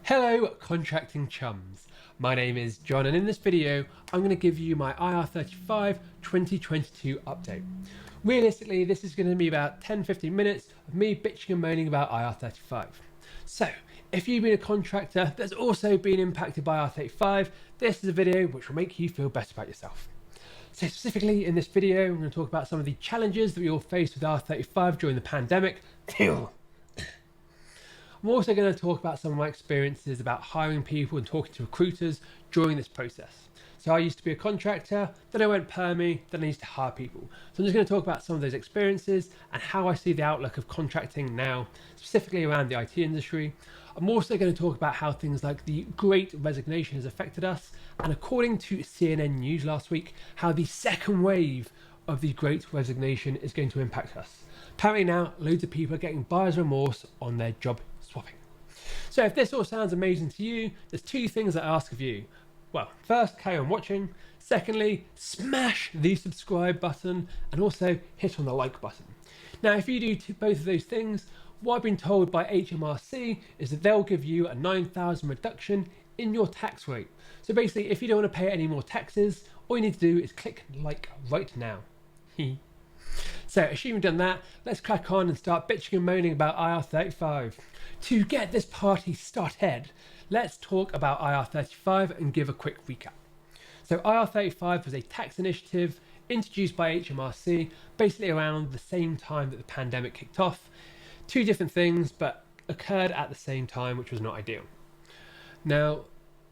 Hello contracting chums, my name is John and in this video I'm going to give you my IR35 2022 update. Realistically this is going to be about 10-15 minutes of me bitching and moaning about IR35. So if you've been a contractor that's also been impacted by IR35, this is a video which will make you feel better about yourself. So specifically in this video I'm going to talk about some of the challenges that we all faced with IR35 during the pandemic. I'm also going to talk about some of my experiences about hiring people and talking to recruiters during this process. So I used to be a contractor, then I went permy, then I used to hire people. So I'm just going to talk about some of those experiences and how I see the outlook of contracting now, specifically around the IT industry. I'm also going to talk about how things like the Great Resignation has affected us, and according to CNN News last week, how the second wave of the Great Resignation is going to impact us. Apparently now, loads of people are getting buyer's remorse on their job swapping. So if this all sounds amazing to you, there's two things that I ask of you. Well, first, carry on watching. Secondly, smash the subscribe button and also hit on the like button. Now, if you do both of those things, what I've been told by HMRC is that they'll give you a 9,000 reduction in your tax rate. So basically, if you don't want to pay any more taxes, all you need to do is click like right now. So assuming you've done that, let's crack on and start bitching and moaning about IR35. To get this party started, let's talk about IR35 and give a quick recap. So IR35 was a tax initiative introduced by HMRC basically around the same time that the pandemic kicked off. Two different things, but occurred at the same time, which was not ideal. Now,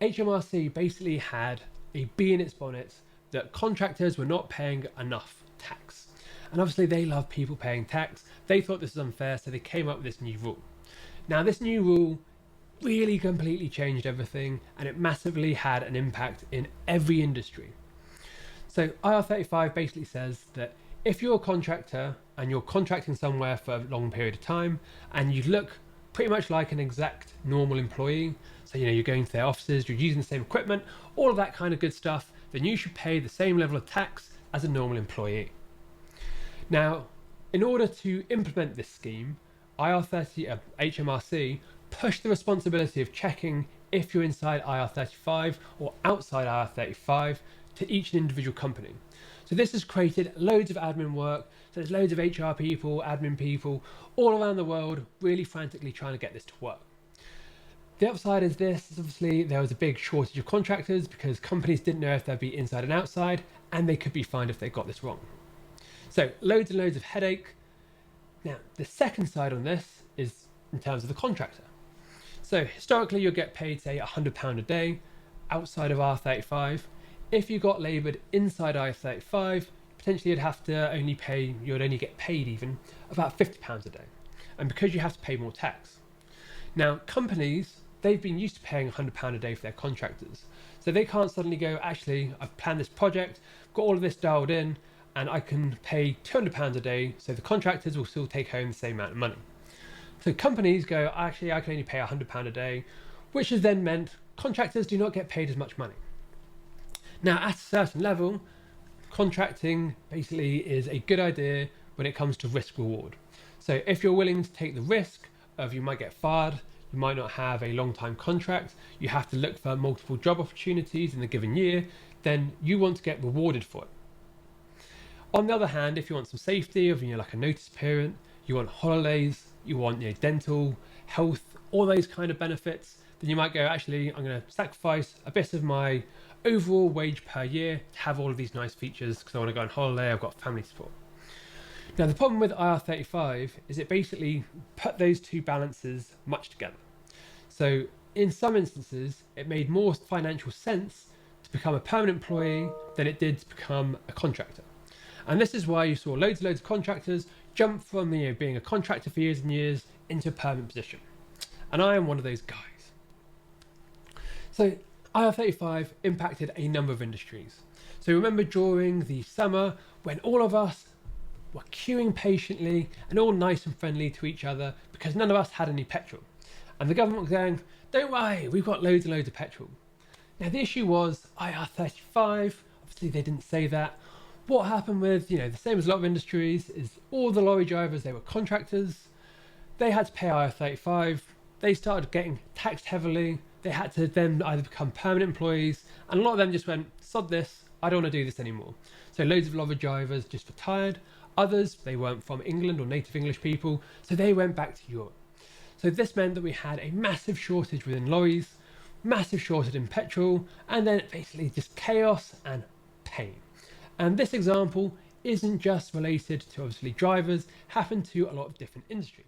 HMRC basically had a bee in its bonnet that contractors were not paying enough tax. And obviously they love people paying tax. They thought this was unfair, so they came up with this new rule. Now this new rule really completely changed everything, and it massively had an impact in every industry. So IR35 basically says that if you're a contractor and you're contracting somewhere for a long period of time and you look pretty much like an exact normal employee, so you're going to their offices, you're using the same equipment, all of that kind of good stuff, then you should pay the same level of tax as a normal employee. Now, in order to implement this scheme, HMRC pushed the responsibility of checking if you're inside IR35 or outside IR35 to each individual company. So this has created loads of admin work. So there's loads of HR people, admin people, all around the world really frantically trying to get this to work. The upside is this, is obviously there was a big shortage of contractors because companies didn't know if they'd be inside and outside, and they could be fined if they got this wrong. So loads and loads of headache. Now, the second side on this is in terms of the contractor. So historically, you'll get paid, say, £100 a day outside of R35. If you got laboured inside IR35, potentially you'd only get paid even about £50 a day. And because you have to pay more tax. Now, companies, they've been used to paying £100 a day for their contractors. So they can't suddenly go, actually, I've planned this project, got all of this dialed in, and I can pay £200 a day, so the contractors will still take home the same amount of money. So companies go, actually, I can only pay £100 a day, which has then meant contractors do not get paid as much money. Now, at a certain level, contracting basically is a good idea when it comes to risk reward. So if you're willing to take the risk of you might get fired, you might not have a long-time contract, you have to look for multiple job opportunities in a given year, then you want to get rewarded for it. On the other hand, if you want some safety of like a notice period, you want holidays, you want dental, health, all those kind of benefits, then you might go, actually, I'm going to sacrifice a bit of my overall wage per year to have all of these nice features because I want to go on holiday, I've got family support. Now, the problem with IR35 is it basically put those two balances much together. So in some instances, it made more financial sense to become a permanent employee than it did to become a contractor. And this is why you saw loads and loads of contractors jump from being a contractor for years and years into a permanent position. And I am one of those guys. So IR35 impacted a number of industries. So remember during the summer when all of us were queuing patiently and all nice and friendly to each other because none of us had any petrol. And the government was going, don't worry, we've got loads and loads of petrol. Now the issue was IR35, obviously they didn't say that. What happened with, the same as a lot of industries, is all the lorry drivers, they were contractors. They had to pay IR35. they started getting taxed heavily. They had to then either become permanent employees, and a lot of them just went, sod this, I don't want to do this anymore. So loads of lorry drivers just retired. Others, they weren't from England or native English people, so they went back to Europe. So this meant that we had a massive shortage within lorries, massive shortage in petrol, and then basically just chaos and pain. And this example isn't just related to obviously drivers, happened to a lot of different industries.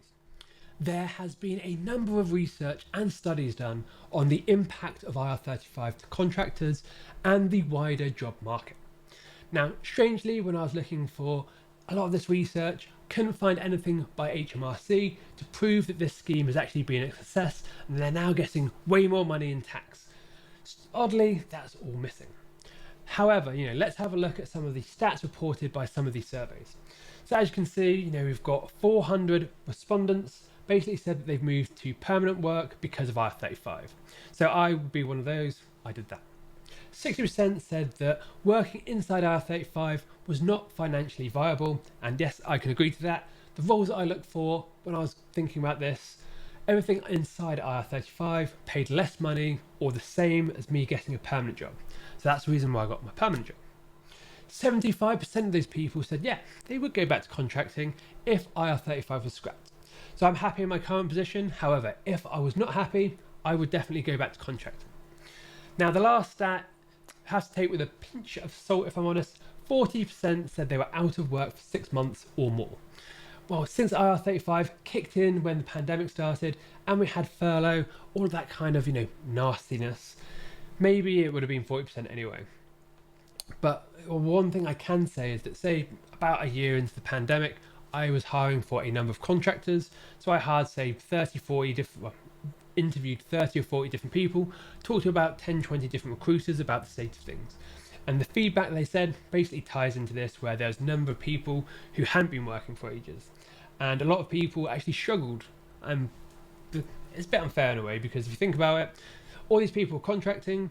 There has been a number of research and studies done on the impact of IR35 to contractors and the wider job market. Now, strangely, when I was looking for a lot of this research, couldn't find anything by HMRC to prove that this scheme has actually been a success and they're now getting way more money in tax. Oddly, that's all missing. However, let's have a look at some of the stats reported by some of these surveys. So as you can see, we've got 400 respondents basically said that they've moved to permanent work because of IR35. So I would be one of those, I did that. 60% said that working inside IR35 was not financially viable, and yes, I can agree to that. The roles that I looked for when I was thinking about this, everything inside IR35 paid less money or the same as me getting a permanent job. So that's the reason why I got my permanent job. 75% of those people said, yeah, they would go back to contracting if IR35 was scrapped. So I'm happy in my current position. However, if I was not happy, I would definitely go back to contracting. Now, the last stat has to take with a pinch of salt, if I'm honest. 40% said they were out of work for 6 months or more. Well, since IR35 kicked in when the pandemic started and we had furlough, all of that kind of, nastiness, maybe it would have been 40% anyway. But one thing I can say is that, say, about a year into the pandemic, I was hiring for a number of contractors. So I hired, say, 30, 40 different, interviewed 30 or 40 different people, talked to about 10, 20 different recruiters about the state of things. And the feedback they said basically ties into this, where there's a number of people who hadn't been working for ages. And a lot of people actually struggled. And it's a bit unfair in a way, because if you think about it, all these people contracting,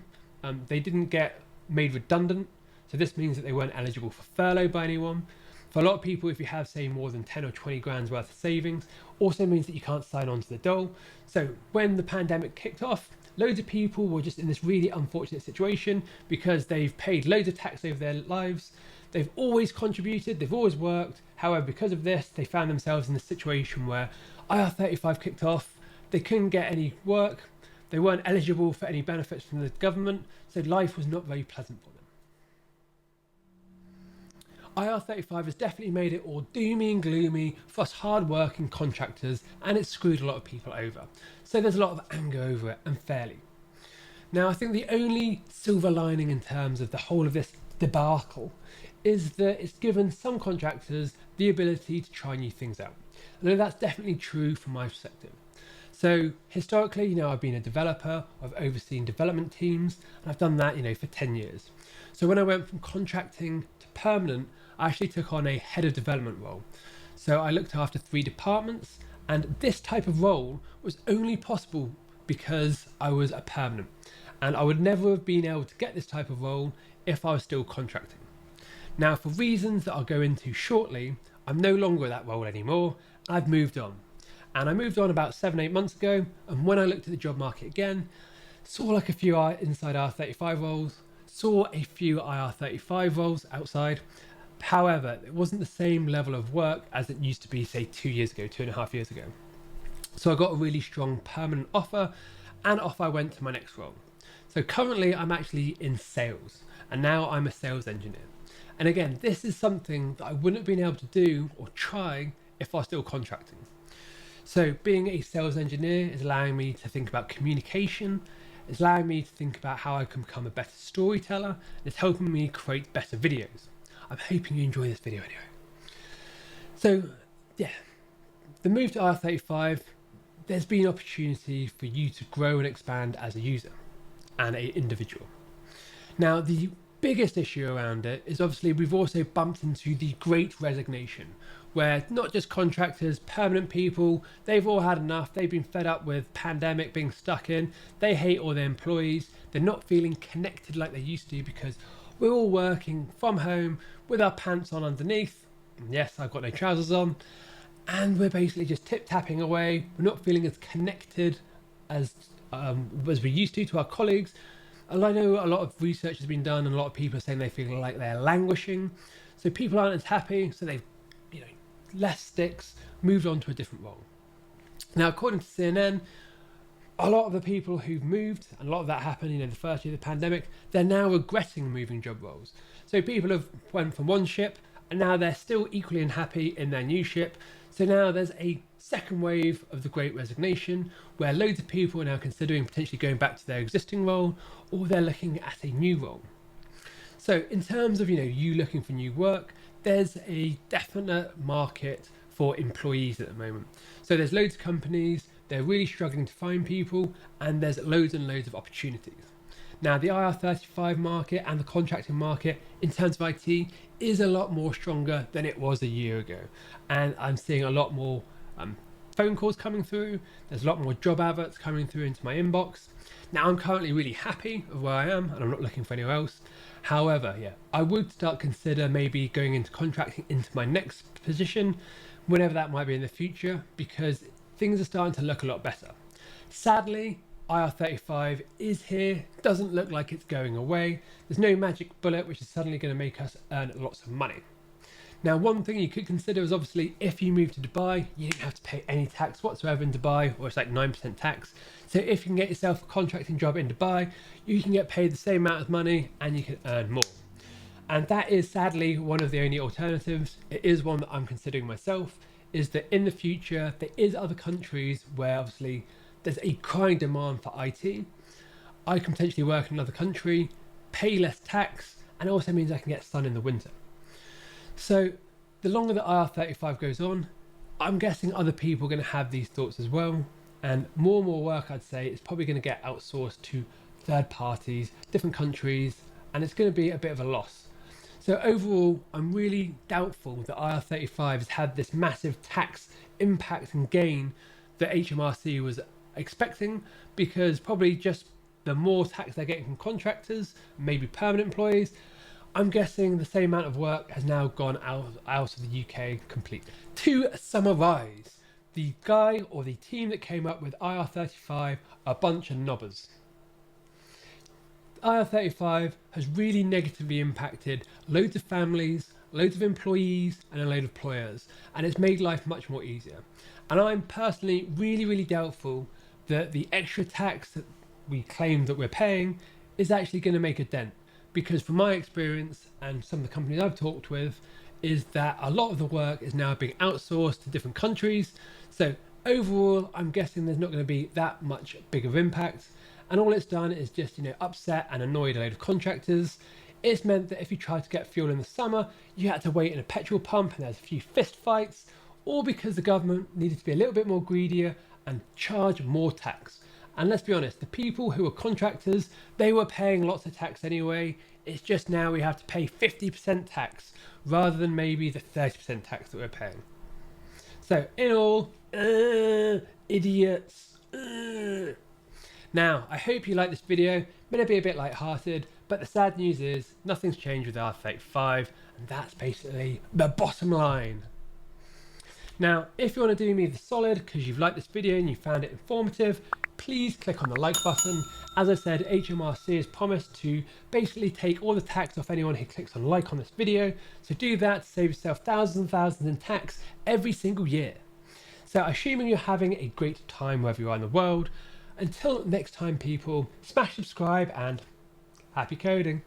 they didn't get made redundant. So this means that they weren't eligible for furlough by anyone. For a lot of people, if you have, say, more than 10 or 20 grand's worth of savings, also means that you can't sign on to the dole. So when the pandemic kicked off, loads of people were just in this really unfortunate situation because they've paid loads of tax over their lives. They've always contributed, they've always worked. However, because of this, they found themselves in a situation where IR35 kicked off, they couldn't get any work, they weren't eligible for any benefits from the government, so life was not very pleasant for them. IR35 has definitely made it all doomy and gloomy for us hard-working contractors, and it's screwed a lot of people over. So there's a lot of anger over it, and fairly. Now, I think the only silver lining in terms of the whole of this debacle is that it's given some contractors the ability to try new things out. I know that's definitely true from my perspective. So historically, I've been a developer, I've overseen development teams, and I've done that, for 10 years. So when I went from contracting to permanent, I actually took on a head of development role. So I looked after 3 departments, and this type of role was only possible because I was a permanent. And I would never have been able to get this type of role if I was still contracting. Now, for reasons that I'll go into shortly, I'm no longer in that role anymore. I've moved on. And I moved on about 7-8 months ago, and when I looked at the job market again, saw like a few inside IR35 roles, saw a few IR35 roles outside. However, it wasn't the same level of work as it used to be, say, 2 years ago, 2.5 years ago. So I got a really strong permanent offer, and off I went to my next role. So currently I'm actually in sales, and now I'm a sales engineer. And again, this is something that I wouldn't have been able to do or try if I was still contracting. So being a sales engineer is allowing me to think about communication, it's allowing me to think about how I can become a better storyteller, and it's helping me create better videos. I'm hoping you enjoy this video anyway. So yeah, the move to IR35, there's been opportunity for you to grow and expand as a user and an individual. Now, the biggest issue around it is obviously we've also bumped into the great resignation, where not just contractors, permanent people, they've all had enough. They've been fed up with pandemic being stuck in. They hate all their employees. They're not feeling connected like they used to because we're all working from home with our pants on underneath. Yes, I've got no trousers on. and we're basically just tip-tapping away. We're not feeling as connected as we used to our colleagues. And I know a lot of research has been done and a lot of people are saying they feel like they're languishing. So people aren't as happy, so they've, less sticks, moved on to a different role. Now, according to CNN, a lot of the people who've moved, and a lot of that happened, the first year of the pandemic, they're now regretting moving job roles. So people have went from one ship and now they're still equally unhappy in their new ship. So now there's a second wave of the Great Resignation where loads of people are now considering potentially going back to their existing role, or they're looking at a new role. So in terms of, you looking for new work, there's a definite market for employees at the moment. So there's loads of companies, they're really struggling to find people, and there's loads and loads of opportunities. Now, the IR35 market and the contracting market in terms of IT is a lot more stronger than it was a year ago. And I'm seeing a lot more phone calls coming through. There's a lot more job adverts coming through into my inbox. Now, I'm currently really happy with where I am and I'm not looking for anywhere else. However, I would consider maybe going into contracting into my next position, whenever that might be in the future, because things are starting to look a lot better. Sadly, IR35 is here, doesn't look like it's going away. There's no magic bullet which is suddenly going to make us earn lots of money. Now, one thing you could consider is obviously if you move to Dubai, you don't have to pay any tax whatsoever in Dubai, or it's like 9% tax. So if you can get yourself a contracting job in Dubai, you can get paid the same amount of money and you can earn more. And that is sadly one of the only alternatives. It is one that I'm considering myself, is that in the future, there is other countries where obviously there's a crying demand for IT. I can potentially work in another country, pay less tax, and it also means I can get sun in the winter. So the longer that IR35 goes on, I'm guessing other people are going to have these thoughts as well. And more work, I'd say, is probably going to get outsourced to third parties, different countries, and it's going to be a bit of a loss. So overall, I'm really doubtful that IR35 has had this massive tax impact and gain that HMRC was expecting, because probably just the more tax they're getting from contractors, maybe permanent employees, I'm guessing the same amount of work has now gone out of the UK completely. To summarise, the guy or the team that came up with IR35 are a bunch of knobbers. IR35 has really negatively impacted loads of families, loads of employees, and a load of employers, and it's made life much more easier. And I'm personally really doubtful that the extra tax that we claim that we're paying is actually going to make a dent, because from my experience and some of the companies I've talked with, is that a lot of the work is now being outsourced to different countries. So overall, I'm guessing there's not going to be that much bigger impact. And all it's done is just, upset and annoyed a load of contractors. It's meant that if you try to get fuel in the summer, you had to wait in a petrol pump and there's a few fist fights, or because the government needed to be a little bit more greedier and charge more tax. And let's be honest, the people who are contractors, they were paying lots of tax anyway. It's just now we have to pay 50% tax rather than maybe the 30% tax that we're paying. So in all, idiots. Now, I hope you like this video. May be a bit light-hearted, but the sad news is nothing's changed with IR35, and that's basically the bottom line. Now, if you want to do me the solid because you've liked this video and you found it informative, please click on the like button. As I said, HMRC has promised to basically take all the tax off anyone who clicks on like on this video. So do that to save yourself thousands and thousands in tax every single year. So assuming you're having a great time wherever you are in the world, until next time people, smash subscribe and happy coding.